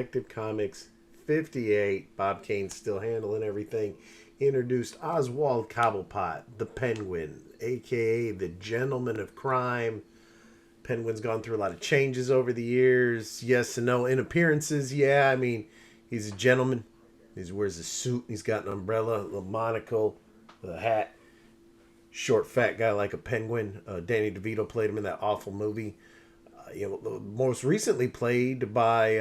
Detective Comics 58. Bob Kane's still handling everything. He introduced Oswald Cobblepot, the Penguin, aka the Gentleman of Crime. Penguin's gone through a lot of changes over the years. Yes and no. In appearances, yeah, I mean, he's a gentleman. He wears a suit. He's got an umbrella, a little monocle, a hat. Short, fat guy like a penguin. Danny DeVito played him in that awful movie. Most recently played by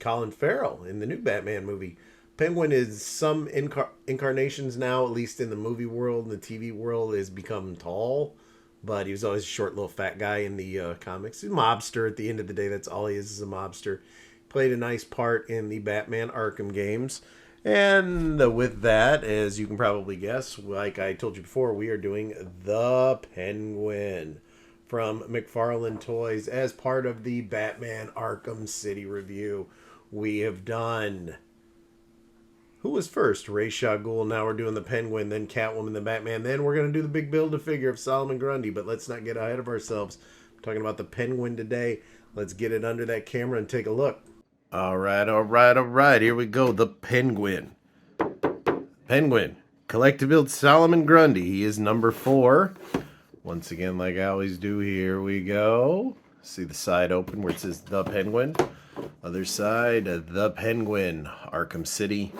Colin Farrell in the new Batman movie. Penguin is some incarnations now, at least in the movie world and the TV world, has become tall. But he was always a short little fat guy in the comics. He's a mobster at the end of the day. That's all he is a mobster. Played a nice part in the Batman Arkham games. And with that, as you can probably guess, like I told you before, we are doing The Penguin from McFarlane Toys as part of the Batman Arkham City review. We have done... Who was first? Ra's al Ghul. Now we're doing the Penguin, then Catwoman, then Batman. Then we're going to do the big build-a-figure of Solomon Grundy. But let's not get ahead of ourselves. I'm talking about the Penguin today. Let's get it under that camera and take a look. All right. Here we go. The Penguin. Penguin. Collectible Solomon Grundy. He is number 4. Once again, like I always do, here we go. See the side open where it says The Penguin. Other side, The Penguin, Arkham City.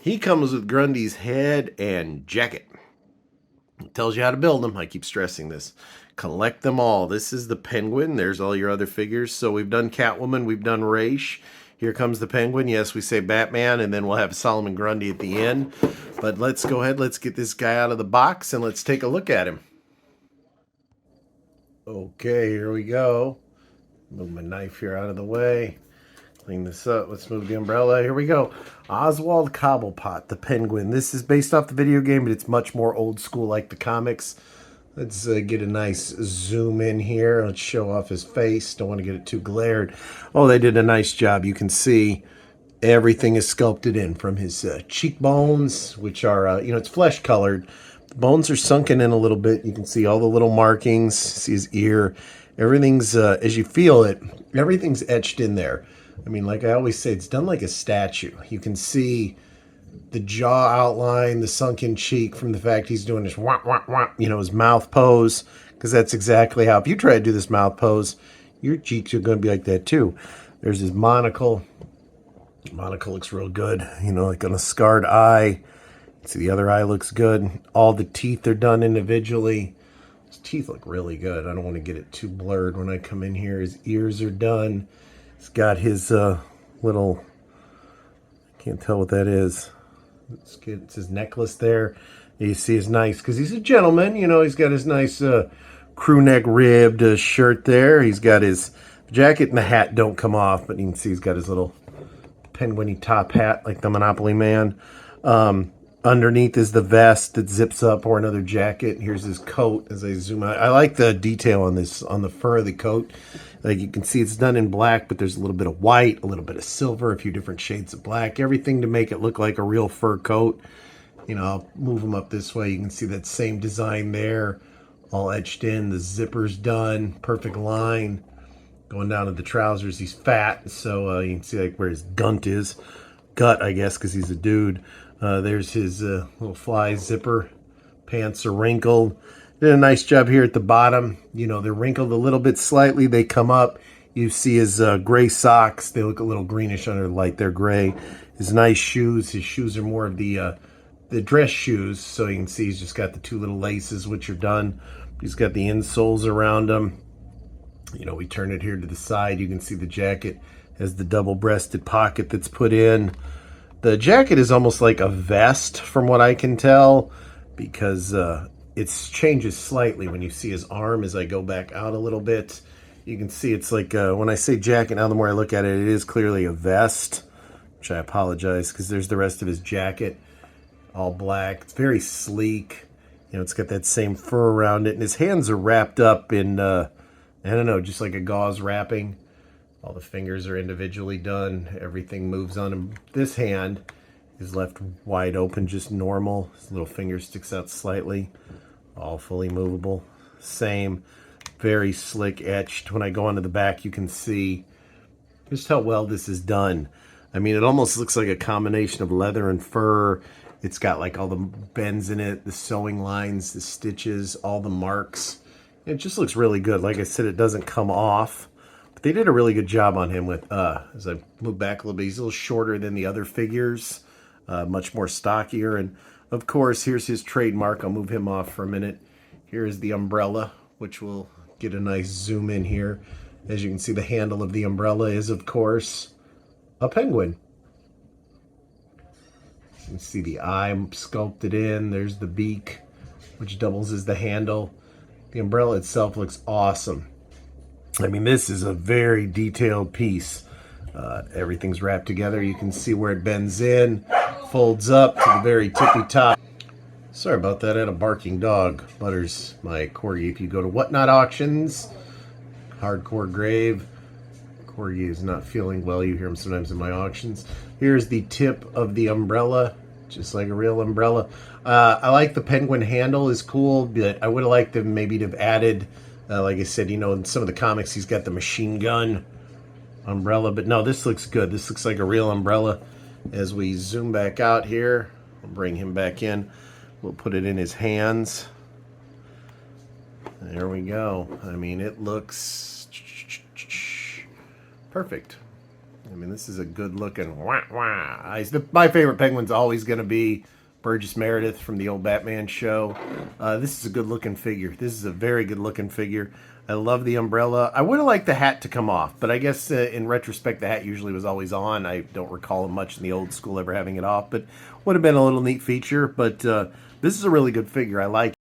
He comes with Grundy's head and jacket. It tells you how to build them. I keep stressing this. Collect them all. This is the Penguin. There's all your other figures. So we've done Catwoman. We've done Ra's. Here comes the Penguin. Yes, we say Batman, and then we'll have Solomon Grundy at the end. But let's go ahead. Let's get this guy out of the box, and let's take a look at him. Okay, here we go. Move my knife here out of the way. Clean this up. Let's move the umbrella. Here we go. Oswald Cobblepot, the Penguin. This is based off the video game, but it's much more old school like the comics. Let's get a nice zoom in here. Let's show off his face. Don't want to get it too glared. Oh, they did a nice job. You can see everything is sculpted in from his cheekbones, which are, it's flesh colored. The bones are sunken in a little bit. You can see all the little markings. See his ear. Everything's, as you feel it, everything's etched in there. I mean, like I always say, it's done like a statue. You can see the jaw outline, the sunken cheek from the fact he's doing this wah, wah, wah, his mouth pose, because that's exactly how, if you try to do this mouth pose, your cheeks are going to be like that too. There's his monocle. Monocle looks real good, like on a scarred eye. See, the other eye looks good. All the teeth are done individually. His teeth look really good. I don't want to get it too blurred when I come in here. His ears are done. He's got his little, I can't tell what that is. It's his necklace there. You see his nice, because he's a gentleman, he's got his nice crew neck ribbed shirt there. He's got his jacket and the hat don't come off, but you can see he's got his little penguin-y top hat like the Monopoly Man. Underneath is the vest that zips up, or another jacket. Here's his coat as I zoom out. I like the detail on this, on the fur of the coat. Like you can see it's done in black, but there's a little bit of white, a little bit of silver, a few different shades of black. Everything to make it look like a real fur coat. I'll move them up this way. You can see that same design there, all etched in. The zipper's done, perfect line. Going down to the trousers, he's fat, so you can see like where his gut is. Gut, I guess, because he's a dude. There's his little fly zipper. Pants are wrinkled. Did a nice job here at the bottom. They're wrinkled a little bit slightly. They come up. You see his gray socks. They look a little greenish under the light. They're gray. His nice shoes. His shoes are more of the dress shoes. So you can see he's just got the 2 little laces, which are done. He's got the insoles around him. We turn it here to the side. You can see the jacket has the double-breasted pocket that's put in. The jacket is almost like a vest from what I can tell, because it changes slightly when you see his arm as I go back out a little bit. You can see it's like, when I say jacket, now the more I look at it, it is clearly a vest, which I apologize, because there's the rest of his jacket, all black. It's very sleek. It's got that same fur around it, and his hands are wrapped up in, I don't know, just like a gauze wrapping. All the fingers are individually done. Everything moves on him. This hand is left wide open, just normal. His little finger sticks out slightly. All fully movable. Same, very slick etched. When I go onto the back, you can see Just how well this is done. I mean, it almost looks like a combination of leather and fur. It's got like all the bends in it, the sewing lines, the stitches, all the marks. It just looks really good. Like I said, it doesn't come off. But they did a really good job on him with, as I move back a little bit, he's a little shorter than the other figures, much more stockier. And of course, here's his trademark. I'll move him off for a minute. Here is the umbrella, which will get a nice zoom in here. As you can see, the handle of the umbrella is, of course, a penguin. You can see the eye sculpted in. There's the beak, which doubles as the handle. The umbrella itself looks awesome. I mean, this is a very detailed piece. Everything's wrapped together. You can see where it bends in, folds up to the very tippy top. Sorry about that. I had a barking dog. Butters, my corgi. If you go to Whatnot Auctions, Hardcore Grave, corgi is not feeling well. You hear him sometimes in my auctions. Here's the tip of the umbrella, just like a real umbrella. I like the penguin handle is cool, but I would have liked them maybe to have added, like I said, you know, in some of the comics, he's got the machine gun umbrella. But no, this looks good. This looks like a real umbrella. As we zoom back out here, we'll bring him back in. We'll put it in his hands. There we go. I mean, it looks perfect. I mean, this is a good looking. My favorite penguin's always going to be Burgess Meredith from the old Batman show. This is a good looking figure. This is a very good looking figure. I love the umbrella. I would have liked the hat to come off, but I guess in retrospect, the hat usually was always on. I don't recall much in the old school ever having it off, but would have been a little neat feature. But this is a really good figure. I like it.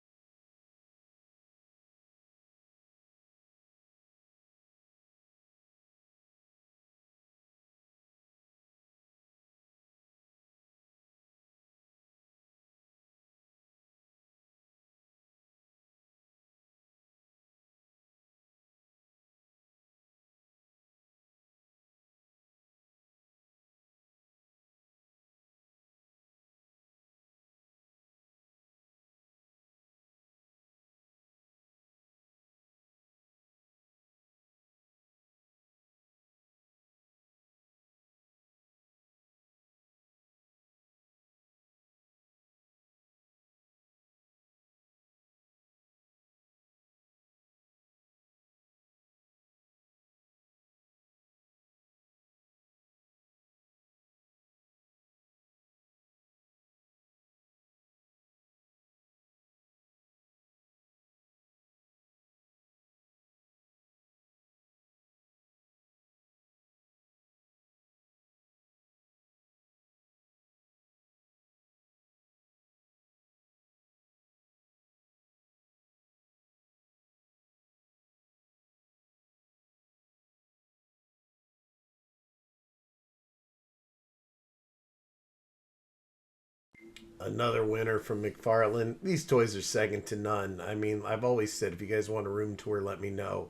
Another winner from McFarlane. These toys are second to none. I mean, I've always said if you guys want a room tour, let me know.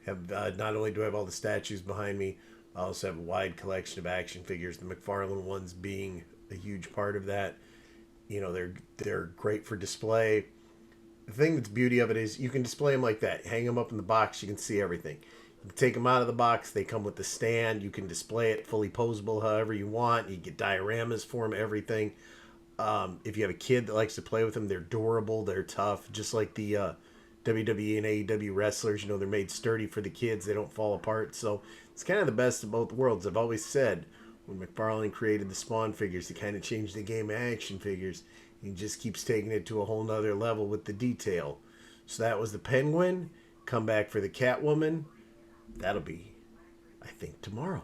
Have not only do I have all the statues behind me, I also have a wide collection of action figures. The McFarlane ones being a huge part of that. You know, they're great for display. The thing that's beauty of it is you can display them like that. Hang them up in the box, you can see everything. You can take them out of the box. They come with the stand. You can display it fully posable however you want. You get dioramas for them, everything. If you have a kid that likes to play with them, they're durable, they're tough, just like the WWE and AEW wrestlers. You know, they're made sturdy for the kids, they don't fall apart. So it's kind of the best of both worlds. I've always said when McFarlane created the Spawn figures, he kind of changed the game of action figures. He just keeps taking it to a whole nother level with the detail. So that was the Penguin. Come back for the Catwoman. That'll be, I think, tomorrow.